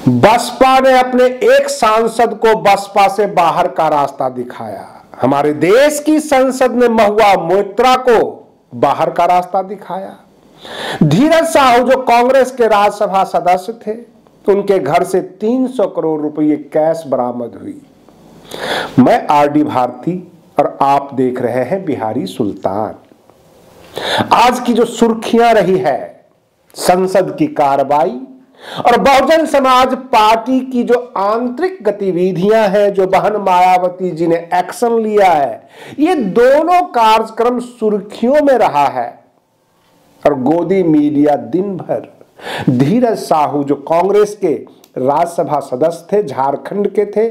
बसपा ने अपने एक सांसद को बसपा से बाहर का रास्ता दिखाया। हमारे देश की संसद ने महुआ मोइत्रा को बाहर का रास्ता दिखाया। धीरज साहू जो कांग्रेस के राज्यसभा सदस्य थे, उनके घर से 300 करोड़ रुपए कैश बरामद हुई। मैं आरडी भारती और आप देख रहे हैं बिहारी सुल्तान। आज की जो सुर्खियां रही है संसद की कार्रवाई और बहुजन समाज पार्टी की जो आंतरिक गतिविधियां हैं, जो बहन मायावती जी ने एक्शन लिया है, ये दोनों कार्यक्रम सुर्खियों में रहा है। और गोदी मीडिया दिन भर धीरज साहू जो कांग्रेस के राज्यसभा सदस्य थे, झारखंड के थे,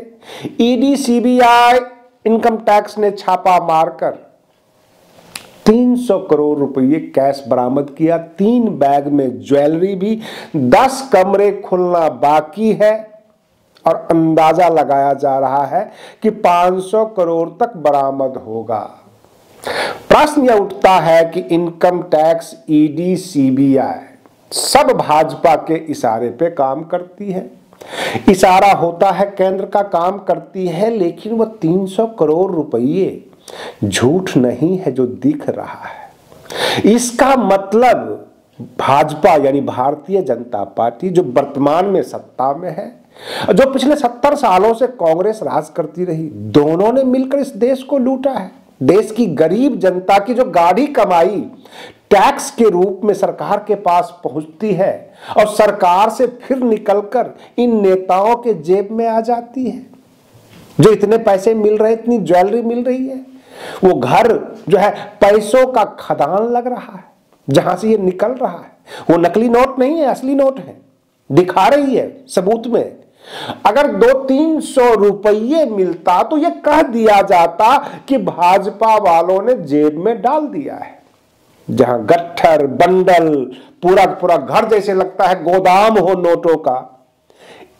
ईडी सीबीआई इनकम टैक्स ने छापा मारकर 300 करोड़ रुपए कैश बरामद किया। 3 बैग में ज्वेलरी भी, 10 कमरे खुलना बाकी है और अंदाजा लगाया जा रहा है कि 500 करोड़ तक बरामद होगा। प्रश्न यह उठता है कि इनकम टैक्स, ईडी, सीबीआई सब भाजपा के इशारे पे काम करती है। इशारा होता है केंद्र का, काम करती है, लेकिन वो 300 करोड़ रुपये झूठ नहीं है जो दिख रहा है। इसका मतलब भाजपा यानी भारतीय जनता पार्टी जो वर्तमान में सत्ता में है, जो पिछले 70 सालों से कांग्रेस राज करती रही, दोनों ने मिलकर इस देश को लूटा है। देश की गरीब जनता की जो गाढ़ी कमाई टैक्स के रूप में सरकार के पास पहुंचती है और सरकार से फिर निकलकर इन नेताओं के जेब में आ जाती है। जो इतने पैसे मिल रहे, इतनी ज्वेलरी मिल रही है, वो घर जो है पैसों का खदान लग रहा है जहां से ये निकल रहा है। वो नकली नोट नहीं है, असली नोट है, दिखा रही है सबूत में। अगर 200-300 रुपये मिलता तो ये कह दिया जाता कि भाजपा वालों ने जेब में डाल दिया है। जहां गट्ठर बंडल पूरा पूरा घर जैसे लगता है गोदाम हो नोटों का।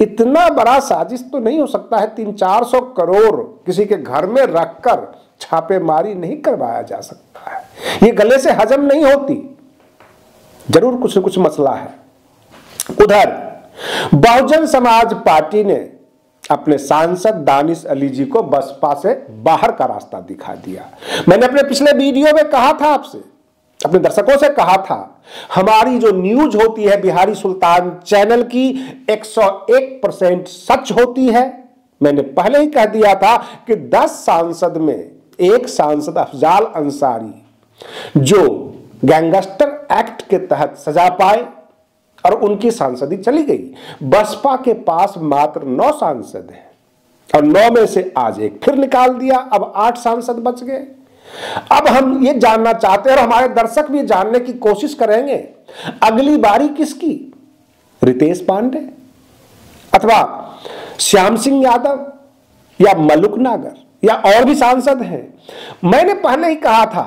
इतना बड़ा साजिश तो नहीं हो सकता है 300-400 करोड़ किसी के घर में रखकर छापेमारी नहीं करवाया जा सकता है। ये गले से हजम नहीं होती, जरूर कुछ न कुछ मसला है। उधर बहुजन समाज पार्टी ने अपने सांसद दानिश अली जी को बसपा से बाहर का रास्ता दिखा दिया। मैंने अपने पिछले वीडियो में कहा था, आपसे अपने दर्शकों से कहा था, हमारी जो न्यूज होती है बिहारी सुल्तान चैनल की 101% सच होती है। मैंने पहले ही कह दिया था कि 10 सांसद में एक सांसद अफजाल अंसारी जो गैंगस्टर एक्ट के तहत सजा पाए और उनकी सांसदी चली गई। बसपा के पास मात्र 9 सांसद हैं और 9 में से आज एक फिर निकाल दिया, अब 8 सांसद बच गए। अब हम ये जानना चाहते हैं और हमारे दर्शक भी जानने की कोशिश करेंगे, अगली बारी किसकी? रितेश पांडे अथवा श्याम सिंह यादव या मलुक नागर या और भी सांसद हैं? मैंने पहले ही कहा था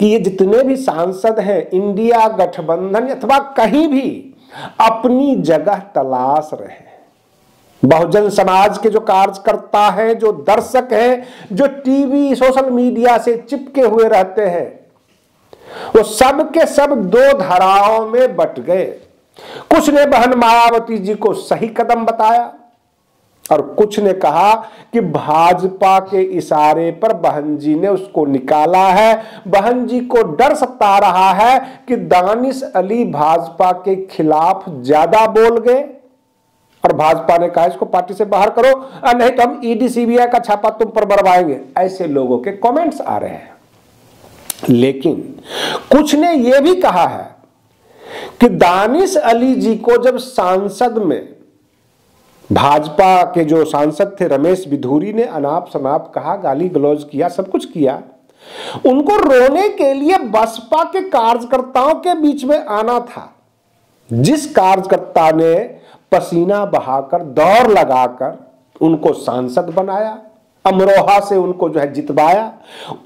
कि ये जितने भी सांसद हैं इंडिया गठबंधन अथवा कहीं भी अपनी जगह तलाश रहे हैं। बहुजन समाज के जो कार्यकर्ता हैं, जो दर्शक हैं, जो टीवी सोशल मीडिया से चिपके हुए रहते हैं, वो सब के सब 2 धाराओं में बट गए। कुछ ने बहन मायावती जी को सही कदम बताया और कुछ ने कहा कि भाजपा के इशारे पर बहन जी ने उसको निकाला है। बहन जी को डर सता रहा है कि दानिश अली भाजपा के खिलाफ ज्यादा बोल गए और भाजपा ने कहा इसको पार्टी से बाहर करो, नहीं तो हम ईडी सीबीआई का छापा तुम पर मरवाएंगे। ऐसे लोगों के कमेंट्स आ रहे हैं। लेकिन कुछ ने यह भी कहा है कि दानिश अली जी को जब सांसद में भाजपा के जो सांसद थे रमेश बिधूरी ने अनाप शनाप कहा, गाली गलौज किया, सब कुछ किया, उनको रोने के लिए बसपा के कार्यकर्ताओं के बीच में आना था। जिस कार्यकर्ता ने पसीना बहाकर दौड़ लगाकर उनको सांसद बनाया, अमरोहा से उनको जो है जितवाया,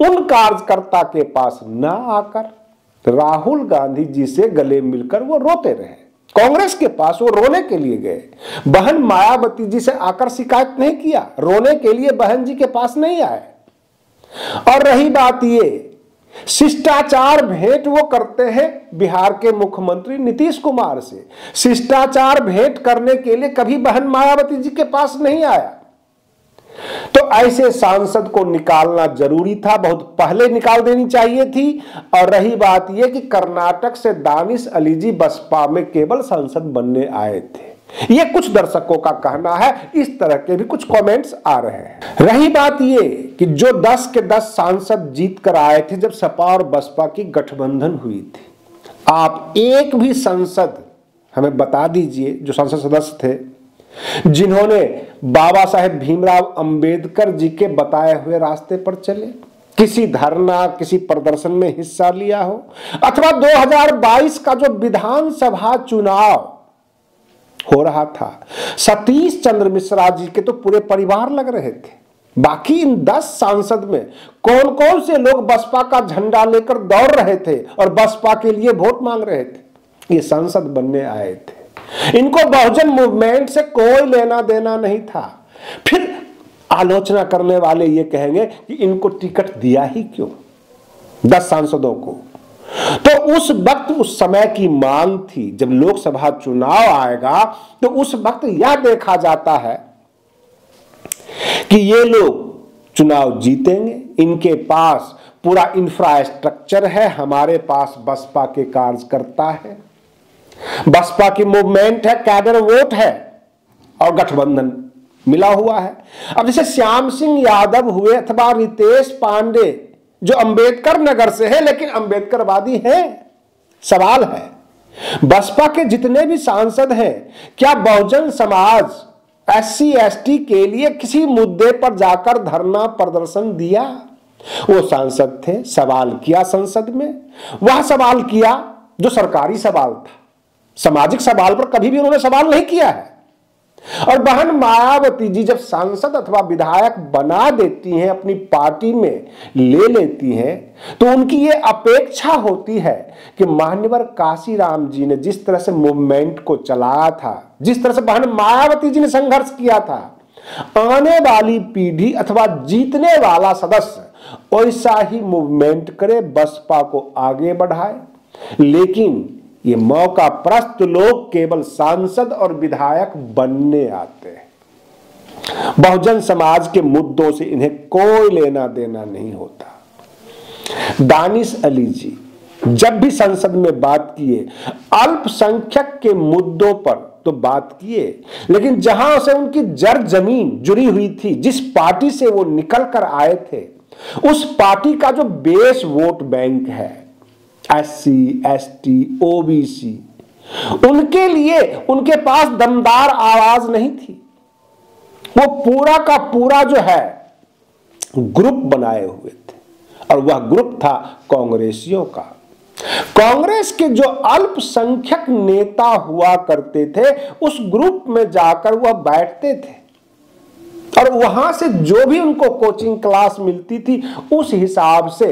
उन कार्यकर्ता के पास ना आकर राहुल गांधी जी से गले मिलकर वो रोते रहे। कांग्रेस के पास वो रोने के लिए गए, बहन मायावती जी से आकर शिकायत नहीं किया, रोने के लिए बहन जी के पास नहीं आए। और रही बात ये शिष्टाचार भेंट वो करते हैं बिहार के मुख्यमंत्री नीतीश कुमार से। शिष्टाचार भेंट करने के लिए कभी बहन मायावती जी के पास नहीं आया। तो ऐसे सांसद को निकालना जरूरी था, बहुत पहले निकाल देनी चाहिए थी। और रही बात यह कि कर्नाटक से दानिश अली जी बसपा में केवल सांसद बनने आए थे, ये कुछ दर्शकों का कहना है। इस तरह के भी कुछ कमेंट्स आ रहे हैं। रही बात ये कि जो 10 के 10 सांसद जीत कर आए थे जब सपा और बसपा की गठबंधन हुई थी, आप एक भी सांसद हमें बता दीजिए जो संसद सदस्य थे जिन्होंने बाबा साहेब भीमराव अंबेडकर जी के बताए हुए रास्ते पर चले, किसी धरना किसी प्रदर्शन में हिस्सा लिया हो, अथवा 2022 का जो विधानसभा चुनाव हो रहा था, सतीश चंद्र मिश्रा जी के तो पूरे परिवार लग रहे थे। बाकी इन 10 सांसद में कौन कौन से लोग बसपा का झंडा लेकर दौड़ रहे थे और बसपा के लिए वोट मांग रहे थे? ये सांसद बनने आए थे। इनको बहुजन मूवमेंट से कोई लेना देना नहीं था। फिर आलोचना करने वाले ये कहेंगे कि इनको टिकट दिया ही क्यों 10 सांसदों को? तो उस वक्त उस समय की मांग थी, जब लोकसभा चुनाव आएगा तो उस वक्त यह देखा जाता है कि ये लोग चुनाव जीतेंगे, इनके पास पूरा इंफ्रास्ट्रक्चर है, हमारे पास बसपा के कार्यकर्ता है, बसपा की मूवमेंट है, कैडर वोट है और गठबंधन मिला हुआ है। अब जैसे श्याम सिंह यादव हुए अथवा रितेश पांडे जो अंबेडकर नगर से है लेकिन अंबेडकरवादी हैं, सवाल है बसपा के जितने भी सांसद हैं, क्या बहुजन समाज SC ST के लिए किसी मुद्दे पर जाकर धरना प्रदर्शन दिया? वो सांसद थे, सवाल किया संसद में, वह सवाल किया जो सरकारी सवाल था, सामाजिक सवाल पर कभी भी उन्होंने सवाल नहीं किया है। और बहन मायावती जी जब सांसद अथवा विधायक बना देती हैं, अपनी पार्टी में ले लेती हैं, तो उनकी ये अपेक्षा होती है कि मान्यवर काशीराम जी ने जिस तरह से मूवमेंट को चलाया था, जिस तरह से बहन मायावती जी ने संघर्ष किया था, आने वाली पीढ़ी अथवा जीतने वाला सदस्य वैसा ही मूवमेंट करे, बसपा को आगे बढ़ाए। लेकिन ये मौका प्रस्त लोग केवल सांसद और विधायक बनने आते हैं। बहुजन समाज के मुद्दों से इन्हें कोई लेना देना नहीं होता। दानिश अली जी जब भी संसद में बात किए, अल्पसंख्यक के मुद्दों पर तो बात किए, लेकिन जहां से उनकी जड़ जमीन जुड़ी हुई थी, जिस पार्टी से वो निकल कर आए थे, उस पार्टी का जो बेस वोट बैंक है, SC ST OBC, उनके लिए उनके पास दमदार आवाज नहीं थी। वो पूरा का पूरा जो है ग्रुप बनाए हुए थे और वह ग्रुप था कांग्रेसियों का। कांग्रेस के जो अल्पसंख्यक नेता हुआ करते थे, उस ग्रुप में जाकर वह बैठते थे और वहां से जो भी उनको कोचिंग क्लास मिलती थी उस हिसाब से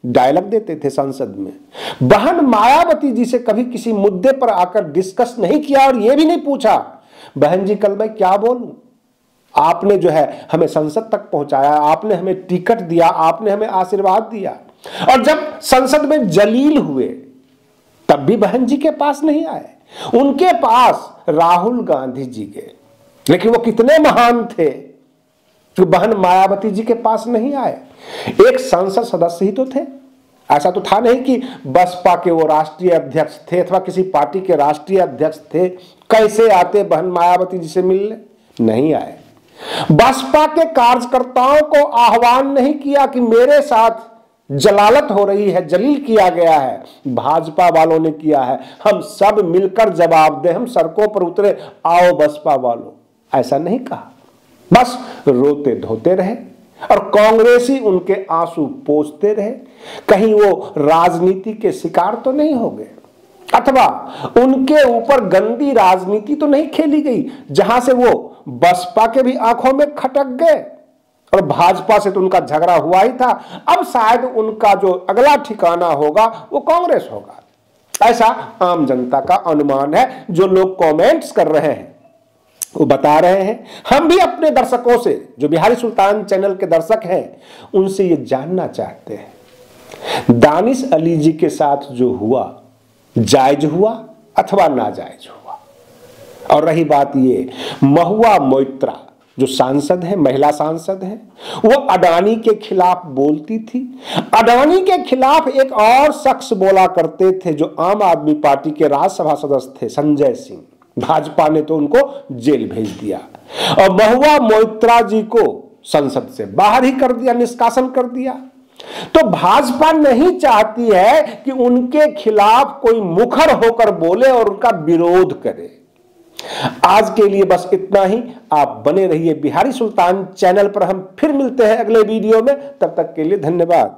डायलॉग देते थे संसद में। बहन मायावती जी से कभी किसी मुद्दे पर आकर डिस्कस नहीं किया और यह भी नहीं पूछा बहन जी कल मैं क्या बोलूं, आपने जो है हमें संसद तक पहुंचाया, आपने हमें टिकट दिया, आपने हमें आशीर्वाद दिया। और जब संसद में जलील हुए तब भी बहन जी के पास नहीं आए, उनके पास राहुल गांधी जी गए। लेकिन वो कितने महान थे कि बहन मायावती जी के पास नहीं आए। एक संसद सदस्य ही तो थे, ऐसा तो था नहीं कि बसपा के वो राष्ट्रीय अध्यक्ष थे अथवा किसी पार्टी के राष्ट्रीय अध्यक्ष थे, कैसे आते बहन मायावती जी से मिलने? नहीं आए। बसपा के कार्यकर्ताओं को आह्वान नहीं किया कि मेरे साथ जलालत हो रही है, जलील किया गया है, भाजपा वालों ने किया है, हम सब मिलकर जवाब दें, हम सड़कों पर उतरे, आओ बसपा वालों, ऐसा नहीं कहा। बस रोते धोते रहे और कांग्रेसी उनके आंसू पोंछते रहे। कहीं वो राजनीति के शिकार तो नहीं हो गए अथवा उनके ऊपर गंदी राजनीति तो नहीं खेली गई जहां से वो बसपा के भी आंखों में खटक गए। और भाजपा से तो उनका झगड़ा हुआ ही था, अब शायद उनका जो अगला ठिकाना होगा वो कांग्रेस होगा, ऐसा आम जनता का अनुमान है। जो लोग कमेंट्स कर रहे हैं वो बता रहे हैं। हम भी अपने दर्शकों से, जो बिहारी सुल्तान चैनल के दर्शक हैं, उनसे ये जानना चाहते हैं दानिश अली जी के साथ जो हुआ जायज हुआ अथवा नाजायज हुआ। और रही बात ये, महुआ मोइत्रा जो सांसद है, महिला सांसद है, वो अडानी के खिलाफ बोलती थी। अडानी के खिलाफ एक और शख्स बोला करते थे जो आम आदमी पार्टी के राज्यसभा सदस्य थे, संजय सिंह। भाजपा ने तो उनको जेल भेज दिया और महुआ मोइत्रा जी को संसद से बाहर ही कर दिया, निष्कासन कर दिया। तो भाजपा नहीं चाहती है कि उनके खिलाफ कोई मुखर होकर बोले और उनका विरोध करे। आज के लिए बस इतना ही। आप बने रहिए बिहारी सुल्तान चैनल पर। हम फिर मिलते हैं अगले वीडियो में। तब तक के लिए धन्यवाद।